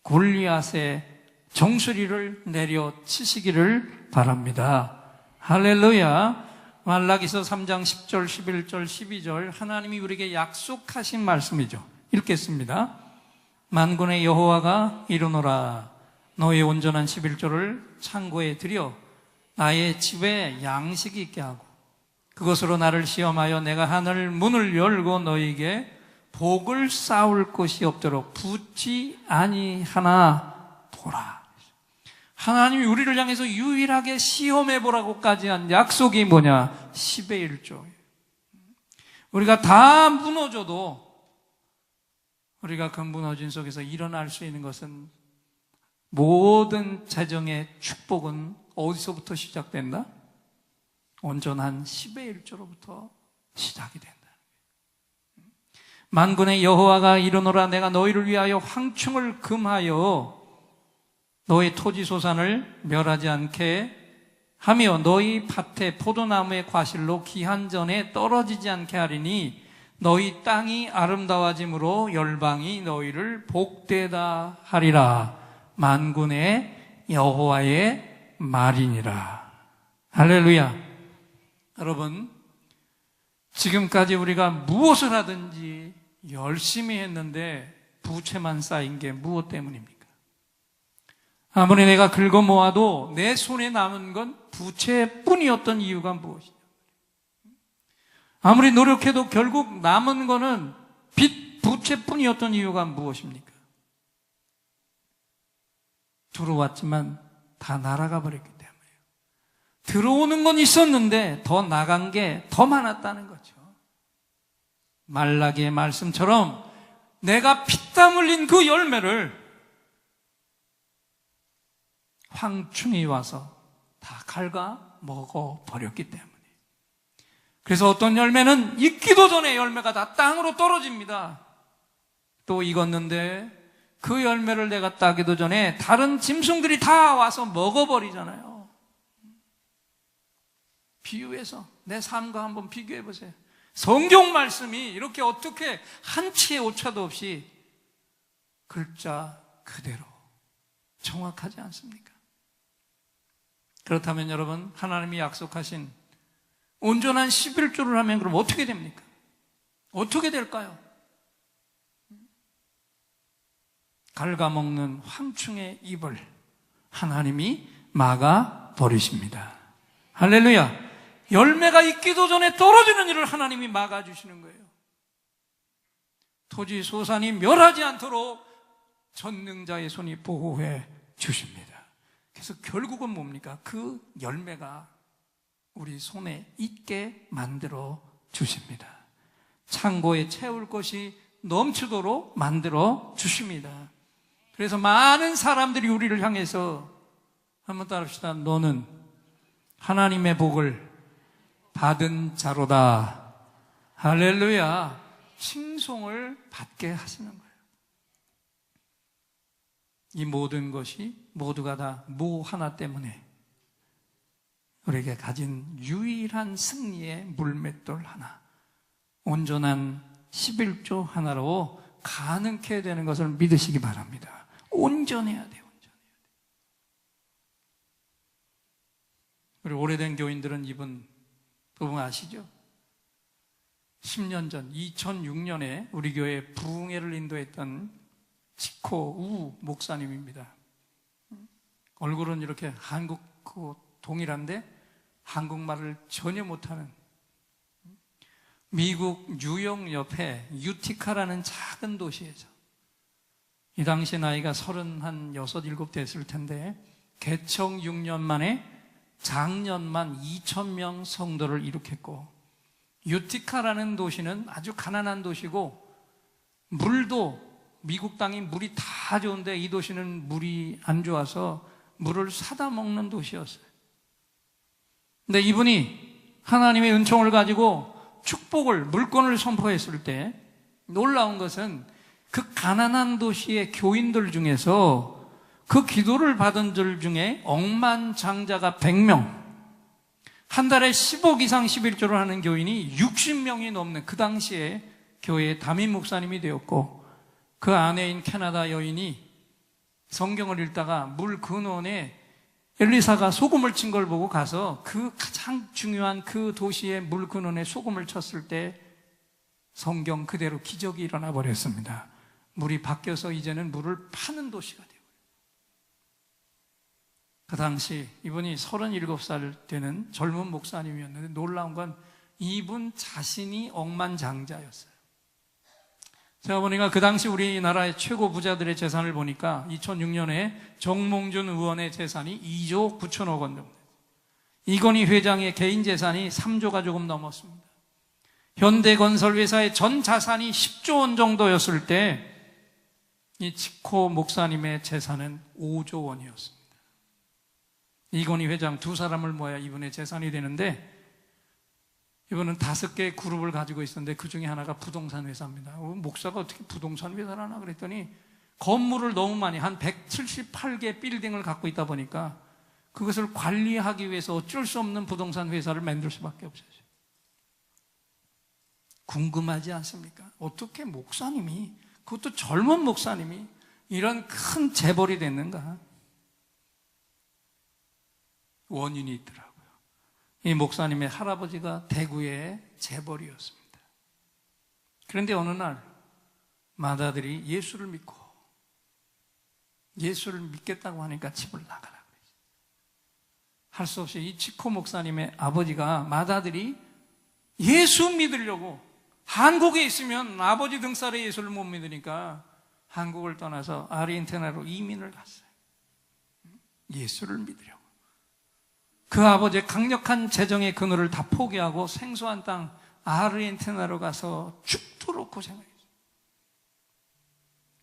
골리앗의 정수리를 내려치시기를 바랍니다. 할렐루야. 말라기서 3장 10절, 11절, 12절 하나님이 우리에게 약속하신 말씀이죠. 읽겠습니다. 만군의 여호와가 이르노라, 너의 온전한 11조를 창고에 들여 나의 집에 양식이 있게 하고 그것으로 나를 시험하여 내가 하늘 문을 열고 너에게 복을 쌓을 것이 없도록 붙지 아니하나 보라. 하나님이 우리를 향해서 유일하게 시험해보라고까지 한 약속이 뭐냐? 10의 1조. 우리가 다 무너져도 우리가 그 무너진 속에서 일어날 수 있는 것은, 모든 재정의 축복은 어디서부터 시작된다? 온전한 10의 1조로부터 시작이 된다. 만군의 여호와가 이르노라, 내가 너희를 위하여 황충을 금하여 너희 토지 소산을 멸하지 않게 하며 너희 밭의 포도나무의 과실로 기한전에 떨어지지 않게 하리니 너희 땅이 아름다워짐으로 열방이 너희를 복되다 하리라. 만군의 여호와의 말이니라. 할렐루야. 여러분, 지금까지 우리가 무엇을 하든지 열심히 했는데 부채만 쌓인 게 무엇 때문입니까? 아무리 내가 긁어 모아도 내 손에 남은 건 부채뿐이었던 이유가 무엇이냐? 아무리 노력해도 결국 남은 거는 빚, 부채뿐이었던 이유가 무엇입니까? 들어왔지만 다 날아가 버렸기 때문이에요. 들어오는 건 있었는데 더 나간 게 더 많았다는 거죠. 말라기의 말씀처럼 내가 피땀 흘린 그 열매를 황충이 와서 다 갉아 먹어버렸기 때문에. 그래서 어떤 열매는 익기도 전에 열매가 다 땅으로 떨어집니다. 또 익었는데 그 열매를 내가 따기도 전에 다른 짐승들이 다 와서 먹어버리잖아요. 비유해서 내 삶과 한번 비교해 보세요. 성경 말씀이 이렇게 어떻게 한치의 오차도 없이 글자 그대로 정확하지 않습니까? 그렇다면 여러분, 하나님이 약속하신 온전한 11조를 하면 그럼 어떻게 됩니까? 어떻게 될까요? 갉아먹는 황충의 입을 하나님이 막아 버리십니다. 할렐루야. 열매가 익기도 전에 떨어지는 일을 하나님이 막아주시는 거예요. 토지 소산이 멸하지 않도록 전능자의 손이 보호해 주십니다. 그래서 결국은 뭡니까? 그 열매가 우리 손에 있게 만들어 주십니다. 창고에 채울 것이 넘치도록 만들어 주십니다. 그래서 많은 사람들이 우리를 향해서 한번 따라합시다. 너는 하나님의 복을 받은 자로다. 할렐루야. 칭송을 받게 하시는 거예요. 이 모든 것이 모두가 다 뭐 하나 때문에 우리에게 가진 유일한 승리의 물맷돌 하나, 온전한 11조 하나로 가능케 되는 것을 믿으시기 바랍니다. 온전해야 돼요. 우리 오래된 교인들은 이분 부분 아시죠? 10년 전 2006년에 우리 교회 부흥회를 인도했던 치코 우 목사님입니다. 얼굴은 이렇게 한국하고 동일한데 한국말을 전혀 못하는, 미국 뉴욕 옆에 유티카라는 작은 도시에서, 이 당시 나이가 36, 7 됐을 텐데 개청 6년 만에 작년만 2,000명 성도를 일으켰고 유티카라는 도시는 아주 가난한 도시고 물도 미국 땅이 물이 다 좋은데 이 도시는 물이 안 좋아서 물을 사다 먹는 도시였어요. 근데 이분이 하나님의 은총을 가지고 축복을, 물권을 선포했을 때 놀라운 것은 그 가난한 도시의 교인들 중에서 그 기도를 받은 들 중에 억만장자가 100명, 한 달에 10억 이상 11조를 하는 교인이 60명이 넘는 그 당시에 교회의 담임 목사님이 되었고, 그 아내인 캐나다 여인이 성경을 읽다가 물 근원에 엘리사가 소금을 친 걸 보고 가서 그 가장 중요한 그 도시의 물 근원에 소금을 쳤을 때 성경 그대로 기적이 일어나 버렸습니다. 물이 바뀌어서 이제는 물을 파는 도시가 되고, 그 당시 이분이 37살 되는 젊은 목사님이었는데 놀라운 건 이분 자신이 억만장자였어요. 제가 보니까 그 당시 우리나라의 최고 부자들의 재산을 보니까 2006년에 정몽준 의원의 재산이 2조 9천억 원 정도, 이건희 회장의 개인 재산이 3조가 조금 넘었습니다. 현대건설회사의 전 자산이 10조 원 정도였을 때 이 치코 목사님의 재산은 5조 원이었습니다. 이건희 회장 두 사람을 모아야 이분의 재산이 되는데, 이분은 5개의 그룹을 가지고 있었는데 그 중에 하나가 부동산 회사입니다. 목사가 어떻게 부동산 회사를 하나 그랬더니 건물을 너무 많이, 한 178개 빌딩을 갖고 있다 보니까 그것을 관리하기 위해서 어쩔 수 없는 부동산 회사를 만들 수밖에 없어요. 궁금하지 않습니까? 어떻게 목사님이, 그것도 젊은 목사님이 이런 큰 재벌이 됐는가? 원인이 있더라고요. 이 목사님의 할아버지가 대구의 재벌이었습니다. 그런데 어느 날 맏아들이 예수를 믿고, 예수를 믿겠다고 하니까 집을 나가라 그랬어요. 할 수 없이 이 치코 목사님의 아버지가, 맏아들이 예수 믿으려고, 한국에 있으면 아버지 등살에 예수를 못 믿으니까 한국을 떠나서 아르헨티나로 이민을 갔어요. 예수를 믿으려고. 그 아버지의 강력한 재정의 그늘을 다 포기하고 생소한 땅 아르헨티나로 가서 죽도록 고생했어요.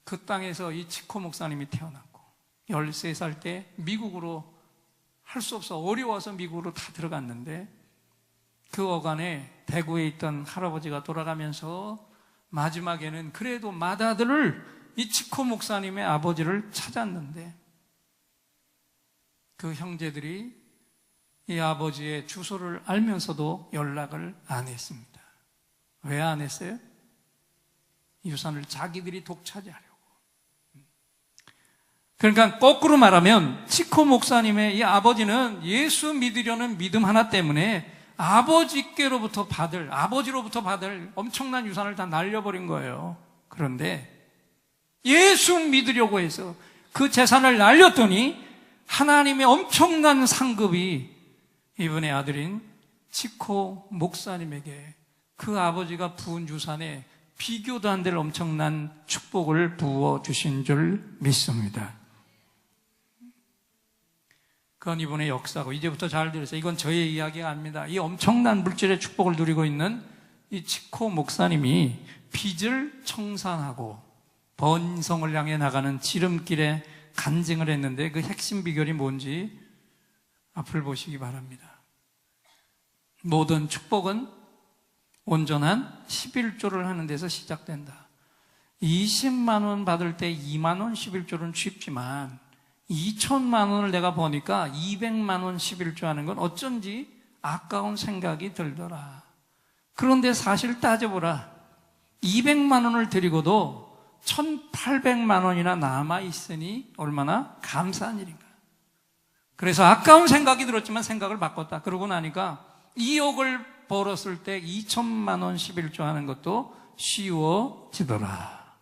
그 땅에서 이 치코 목사님이 태어났고 13살 때 미국으로, 할 수 없어 어려워서 미국으로 다 들어갔는데, 그 어간에 대구에 있던 할아버지가 돌아가면서 마지막에는 그래도 맏아들을, 이 치코 목사님의 아버지를 찾았는데 그 형제들이 이 아버지의 주소를 알면서도 연락을 안 했습니다. 왜 안 했어요? 유산을 자기들이 독차지하려고. 그러니까 거꾸로 말하면 치코 목사님의 이 아버지는 예수 믿으려는 믿음 하나 때문에 아버지로부터 받을 엄청난 유산을 다 날려버린 거예요. 그런데 예수 믿으려고 해서 그 재산을 날렸더니 하나님의 엄청난 상급이 이분의 아들인 치코 목사님에게 그 아버지가 부은 유산에 비교도 안 될 엄청난 축복을 부어주신 줄 믿습니다. 그건 이분의 역사고, 이제부터 잘 들으세요. 이건 저의 이야기가 아닙니다. 이 엄청난 물질의 축복을 누리고 있는 이 치코 목사님이 빚을 청산하고 번성을 향해 나가는 지름길에 간증을 했는데, 그 핵심 비결이 뭔지 앞을 보시기 바랍니다. 모든 축복은 온전한 11조를 하는 데서 시작된다. 20만 원 받을 때 2만 원 11조는 쉽지만 2천만 원을 내가 보니까 200만 원 11조 하는 건 어쩐지 아까운 생각이 들더라. 그런데 사실 따져보라. 200만 원을 드리고도 1,800만 원이나 남아있으니 얼마나 감사한 일인가. 그래서 아까운 생각이 들었지만 생각을 바꿨다. 그러고 나니까 2억을 벌었을 때 2천만 원 11조 하는 것도 쉬워지더라.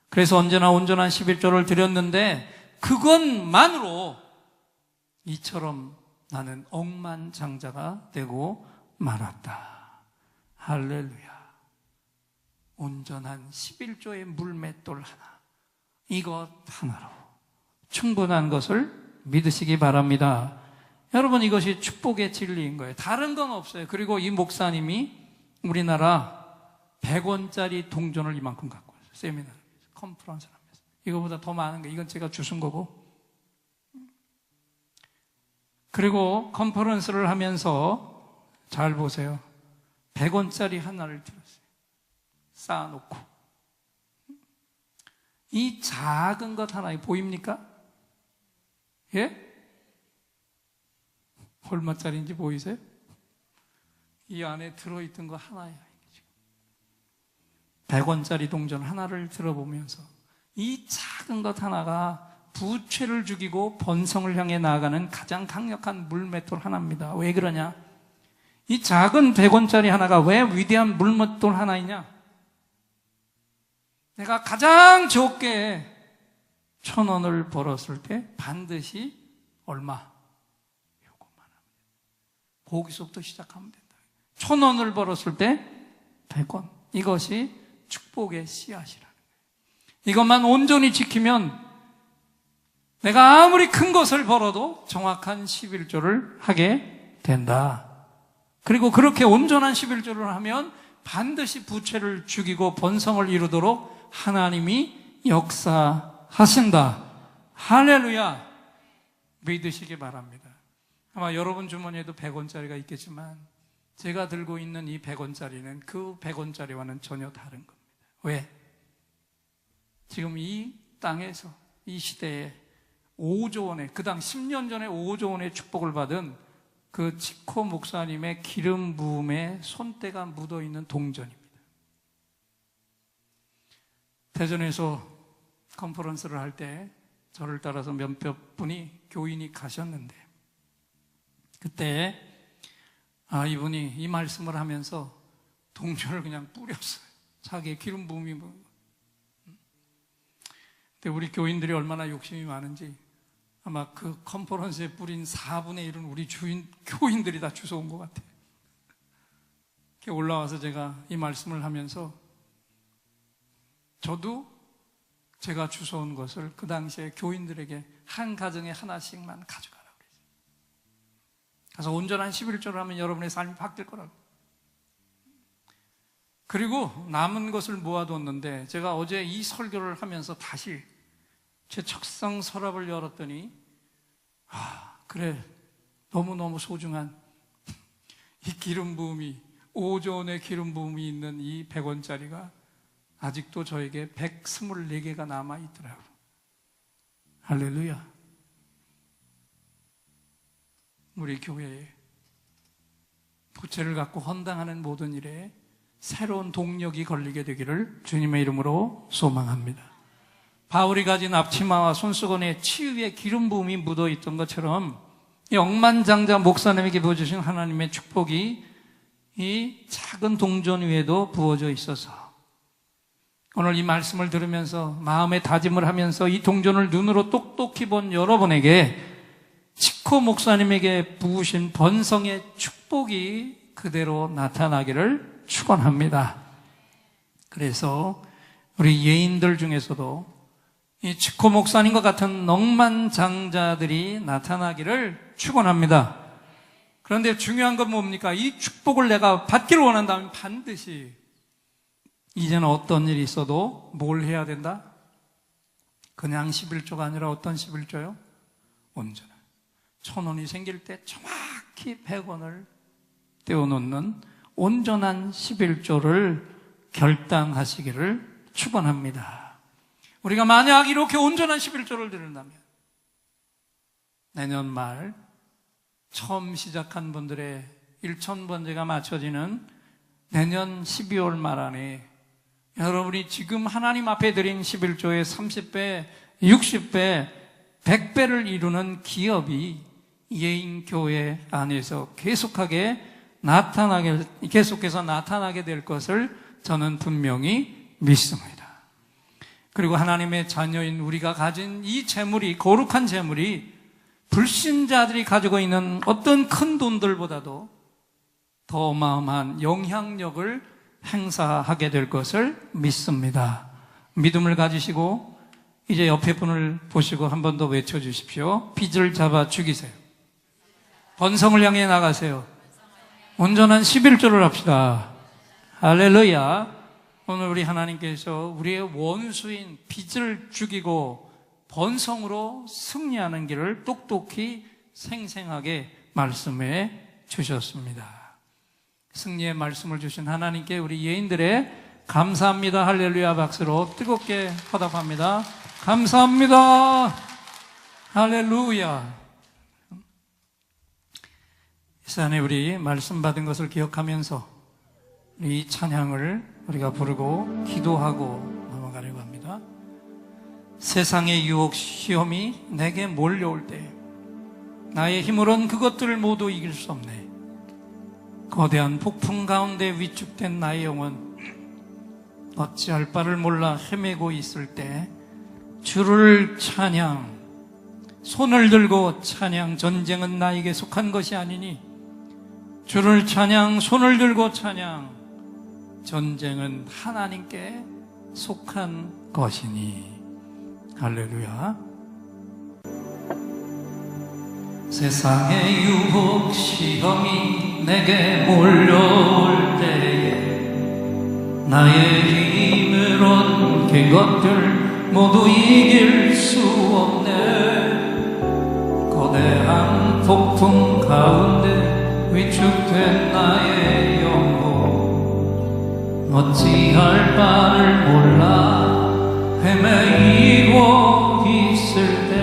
그래서 언제나 온전한 11조를 드렸는데 그것만으로 이처럼 나는 억만장자가 되고 말았다. 할렐루야. 온전한 11조의 물맷돌 하나, 이것 하나로 충분한 것을 믿으시기 바랍니다. 여러분, 이것이 축복의 진리인 거예요. 다른 건 없어요. 그리고 이 목사님이 우리나라 100원짜리 동전을 이만큼 갖고 왔어요. 세미나, 컨퍼런스를 하면서. 이거보다 더 많은 거, 이건 제가 주신 거고. 그리고 컨퍼런스를 하면서 잘 보세요. 100원짜리 하나를 들었어요. 쌓아놓고. 이 작은 것 하나 보입니까? 예? 얼마짜리인지 보이세요? 이 안에 들어있던 거 하나예요. 100원짜리 동전 하나를 들어보면서 이 작은 것 하나가 부채를 죽이고 번성을 향해 나아가는 가장 강력한 물맷돌 하나입니다. 왜 그러냐? 이 작은 100원짜리 하나가 왜 위대한 물맷돌 하나이냐? 내가 가장 적게 1,000원을 벌었을 때 반드시 얼마? 요것만 합니다. 거기서부터 시작하면 된다. 1,000원을 벌었을 때 100원. 이것이 축복의 씨앗이라는 거예요. 이것만 온전히 지키면 내가 아무리 큰 것을 벌어도 정확한 11조를 하게 된다. 그리고 그렇게 온전한 11조를 하면 반드시 부채를 죽이고 번성을 이루도록 하나님이 역사하신다. 할렐루야. 믿으시기 바랍니다. 아마 여러분 주머니에도 100원짜리가 있겠지만 제가 들고 있는 이 100원짜리는 그 100원짜리와는 전혀 다른 겁니다. 왜? 지금 이 땅에서 이 시대에 5조 원의, 그 당 10년 전에 5조 원의 축복을 받은 그 치코 목사님의 기름 부음에 손때가 묻어있는 동전입니다. 대전에서 컨퍼런스를 할 때 저를 따라서 몇몇 분이 교인이 가셨는데 그때 이분이 이 말씀을 하면서 동전을 그냥 뿌렸어요. 자기의 기름 부음이 뭐. 근데 우리 교인들이 얼마나 욕심이 많은지 아마 그 컨퍼런스에 뿌린 4분의 1은 우리 교인들이 다 주워온 것 같아요. 이렇게 올라와서 제가 이 말씀을 하면서 저도 제가 주워온 것을 그 당시에 교인들에게 한 가정에 하나씩만 가져가라고 그랬어요. 그래서 온전한 11조를 하면 여러분의 삶이 바뀔 거라고. 그리고 남은 것을 모아뒀는데 제가 어제 이 설교를 하면서 다시 제 책상 서랍을 열었더니 그래, 너무너무 소중한 이 기름 부음이 5조 원의 기름 부음이 있는 이 100원짜리가 아직도 저에게 124개가 남아있더라고요. 할렐루야. 우리 교회에 부채를 갖고 헌당하는 모든 일에 새로운 동력이 걸리게 되기를 주님의 이름으로 소망합니다. 바울이 가진 앞치마와 손수건에 치유의 기름 부음이 묻어있던 것처럼 이 억만장자 목사님에게 부어주신 하나님의 축복이 이 작은 동전 위에도 부어져 있어서 오늘 이 말씀을 들으면서 마음의 다짐을 하면서 이 동전을 눈으로 똑똑히 본 여러분에게 치코 목사님에게 부으신 번성의 축복이 그대로 나타나기를 축원합니다. 그래서 우리 예인들 중에서도 이 치코 목사님과 같은 억만장자들이 나타나기를 축원합니다. 그런데 중요한 건 뭡니까? 이 축복을 내가 받기를 원한다면 반드시 이제는 어떤 일이 있어도 뭘 해야 된다? 그냥 11조가 아니라 어떤 11조요? 온전한 1,000원이 생길 때 정확히 100원을 떼어놓는 온전한 11조를 결단하시기를 축원합니다. 우리가 만약 이렇게 온전한 11조를 드린다면 내년 말 처음 시작한 분들의 1,000번제가 맞춰지는 내년 12월 말 안에 여러분이 지금 하나님 앞에 드린 11조의 30배, 60배, 100배를 이루는 기업이 예인교회 안에서 계속해서 나타나게 될 것을 저는 분명히 믿습니다. 그리고 하나님의 자녀인 우리가 가진 이 재물이, 거룩한 재물이 불신자들이 가지고 있는 어떤 큰 돈들보다도 더 어마어마한 영향력을 행사하게 될 것을 믿습니다. 믿음을 가지시고 이제 옆에 분을 보시고 한 번 더 외쳐주십시오. 빚을 잡아 죽이세요. 번성을 향해 나가세요. 온전한 11조를 합시다. 할렐루야. 오늘 우리 하나님께서 우리의 원수인 빚을 죽이고 번성으로 승리하는 길을 똑똑히 생생하게 말씀해 주셨습니다. 승리의 말씀을 주신 하나님께 우리 예인들의 감사합니다 할렐루야 박수로 뜨겁게 화답합니다. 감사합니다 할렐루야. 이 시간에 우리 말씀 받은 것을 기억하면서 이 찬양을 우리가 부르고 기도하고 넘어가려고 합니다. 세상의 유혹 시험이 내게 몰려올 때 나의 힘으론 그것들을 모두 이길 수 없네. 거대한 폭풍 가운데 위축된 나의 영혼 어찌할 바를 몰라 헤매고 있을 때 주를 찬양, 손을 들고 찬양. 전쟁은 나에게 속한 것이 아니니 주를 찬양, 손을 들고 찬양. 전쟁은 하나님께 속한 것이니. 할렐루야. 세상의 유혹 시험이 내게 몰려올 때에 나의 힘으론 그것들 모두 이길 수 없네. 거대한 폭풍 가운데 위축된 나의 영혼 어찌할 바를 몰라 헤매이고 있을 때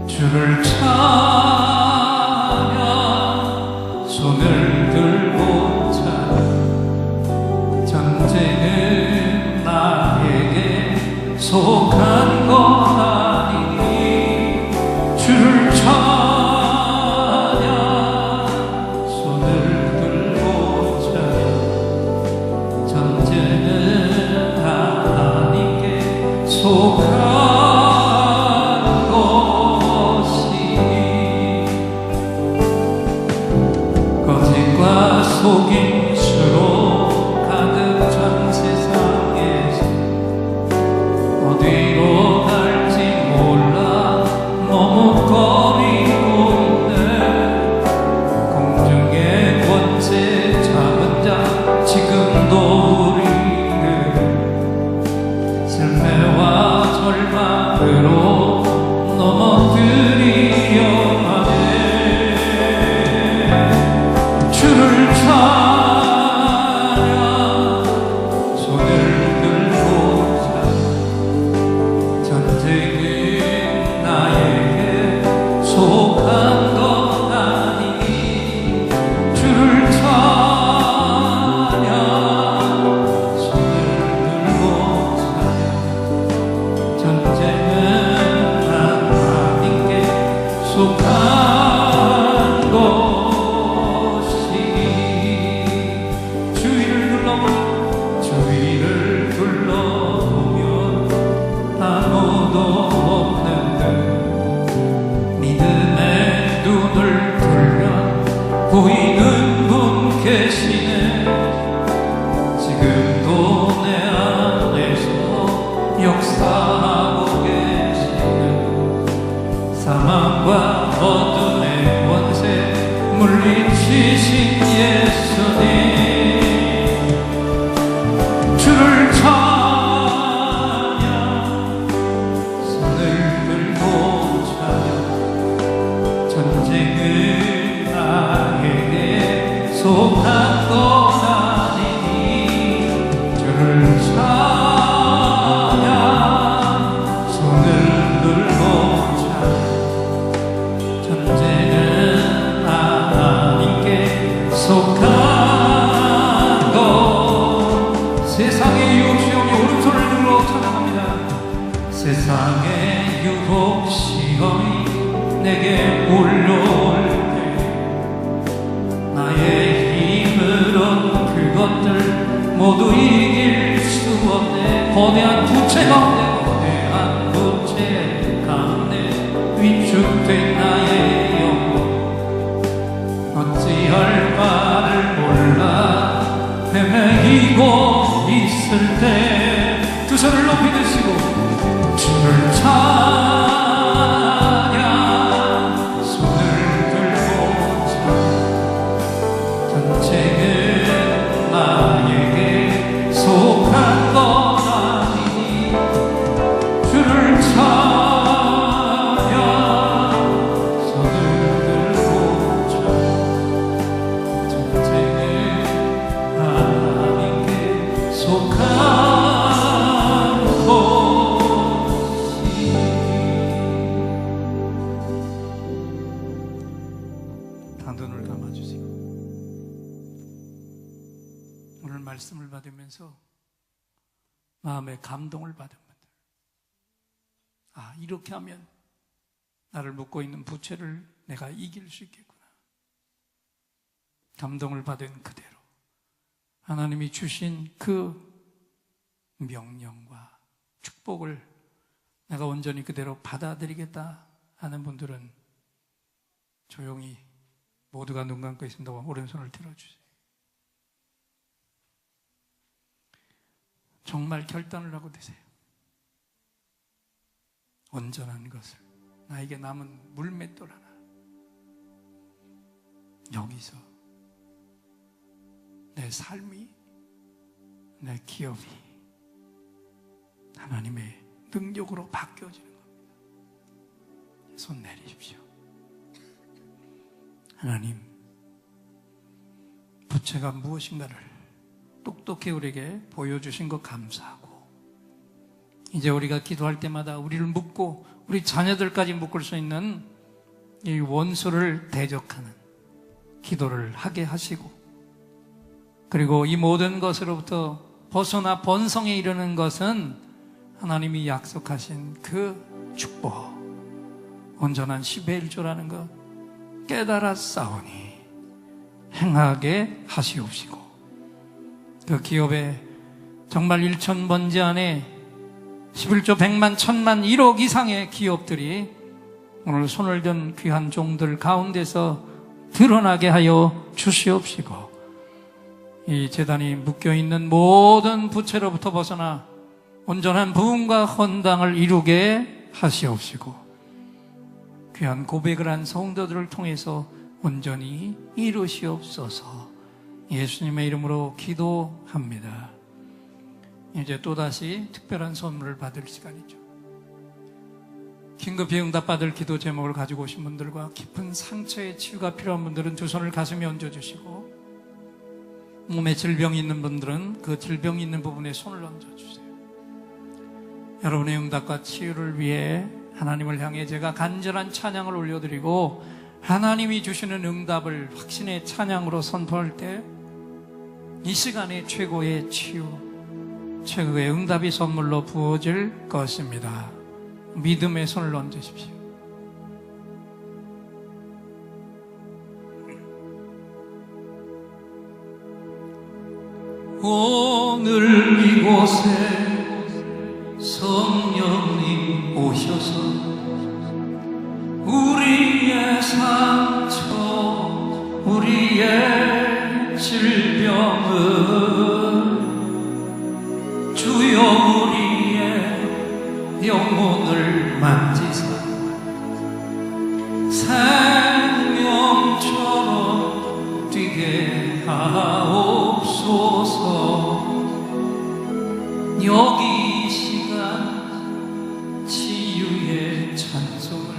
주를 찬양, 손을 들고 찬양. 전쟁은 나에게 속한 것 아니니 주를 찬양, 손을 들고 찬양. 전쟁은 하나님께 속한 속임수로 가득 찬 세상에서 어디로 갈지 몰라 머뭇거리고 있네. 공중의 권세 잡은 자 지금도 우리를 슬픔과 절망으로 넘어뜨리려 하네. 주를 찬양, 손을 들고 찬양. 전쟁은 나에게 속한 것 아니니 주를 찬양, 손을 들고 찬양. 전쟁은 하나님께 속한 것. 주위를 둘러보면 아무도 없는 듯 믿음의 눈을 들면 보이는 분 계시네. 지금도 내 안에서 역사하고 계시는 사망과 어둠의 권세 물리치신 예수님. 주를 찬양, 손을 들고 찬양. 전쟁은 나에게 속한 것 아니니 주를 찬양, 손을 들고 찬양. 전쟁은 하나님께 속한 것. 세상의 유혹 시험이 오른손을 들고 찬양합니다. 세상의 유혹 시험이 내게 몰려올 때 나의 힘으론 그것들 모두 이길 수 없네. 거대한 부채 가운데 위축된 나의 영혼 어찌할 바를 몰라 헤매이고 있을 때 두 손을 높이 드시고 주를 찬양, 손을 들고 찬양. 전체 말씀을 받으면서 마음에 감동을 받은 분들, 아, 이렇게 하면 나를 묶고 있는 부채를 내가 이길 수 있겠구나. 감동을 받은 그대로 하나님이 주신 그 명령과 축복을 내가 온전히 그대로 받아들이겠다 하는 분들은 조용히 모두가 눈 감고 있습니다. 오른손을 들어주세요. 정말 결단을 하고 되세요. 온전한 것을, 나에게 남은 물맷돌 하나, 여기서 내 삶이, 내 기업이 하나님의 능력으로 바뀌어지는 겁니다. 손 내리십시오. 하나님, 부채가 무엇인가를 똑똑히 우리에게 보여주신 것 감사하고, 이제 우리가 기도할 때마다 우리를 묶고 우리 자녀들까지 묶을 수 있는 이 원수를 대적하는 기도를 하게 하시고, 그리고 이 모든 것으로부터 벗어나 번성에 이르는 것은 하나님이 약속하신 그 축복, 온전한 10의 1조라는 것 깨달아 싸우니 행하게 하시옵시고, 그 기업에 정말 1,000번지 안에 11조 100만 1000만 1억 이상의 기업들이 오늘 손을 든 귀한 종들 가운데서 드러나게 하여 주시옵시고, 이 재단이 묶여있는 모든 부채로부터 벗어나 온전한 부흥과 헌당을 이루게 하시옵시고, 귀한 고백을 한 성도들을 통해서 온전히 이루시옵소서. 예수님의 이름으로 기도합니다. 이제 또다시 특별한 선물을 받을 시간이죠. 긴급히 응답받을 기도 제목을 가지고 오신 분들과 깊은 상처의 치유가 필요한 분들은 두 손을 가슴에 얹어주시고, 몸에 질병이 있는 분들은 그 질병이 있는 부분에 손을 얹어주세요. 여러분의 응답과 치유를 위해 하나님을 향해 제가 간절한 찬양을 올려드리고, 하나님이 주시는 응답을 확신의 찬양으로 선포할 때 이 시간에 최고의 치유, 최고의 응답이 선물로 부어질 것입니다. 믿음의 손을 얹으십시오. 오늘 이곳에 성령님 오셔서 우리의 상처, 우리의 질병을 주여 우리의 영혼을 만지사 생명처럼 뛰게 하옵소서. 여기 이 시간 치유의 찬송을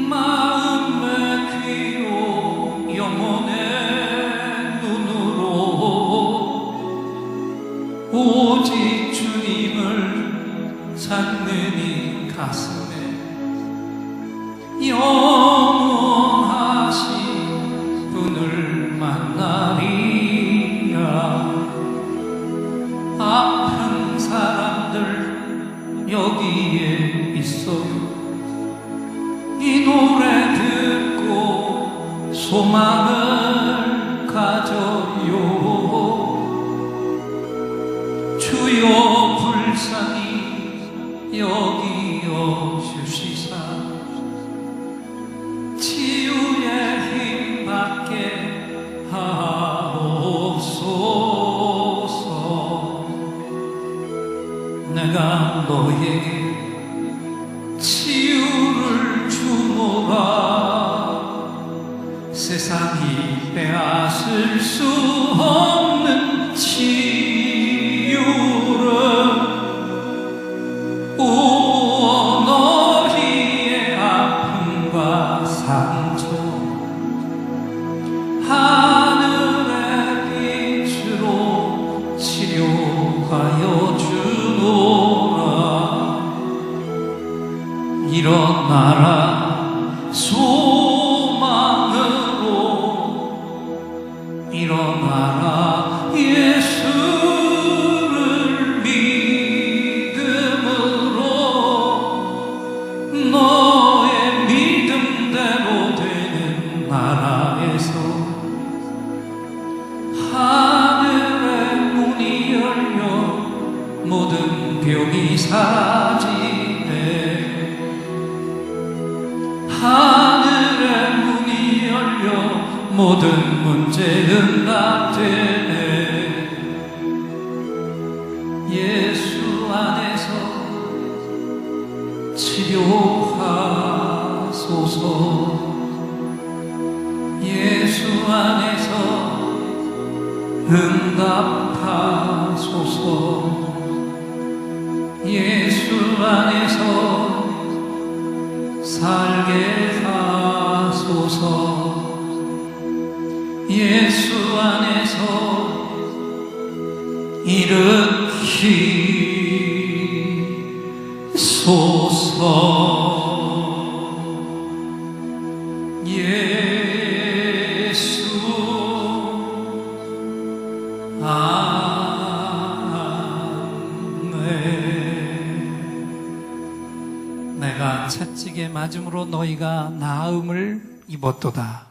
마음의 귀로 영혼의 눈으로 오직 주님을 찾는 이 가슴에 영원하신 분을 만나리라. 아픈 사람들 여기에 있어요. 이 노래 듣고 소망을 가져요. 주여 불쌍히 여기어 주시사 치유의 힘 받게 하옵소서. 내가 너에게 치유를 주노라. 세상이 빼앗을 수 없는 치유를 오 너희의 아픔과 상처 하늘의 빛으로 치료하여 주노라. 일어나라 소망으로 일어나라. 사라지네. 하늘의 문이 열려 모든 문제 응답되네. 예수 안에서 치료하소서. 예수 안에서 응답하소서. 예수 안에서 살게 하소서. 예수 안에서 일으키소서. 예수 아멘. 내가 채찍에 맞음으로 너희가 나음을 입었도다.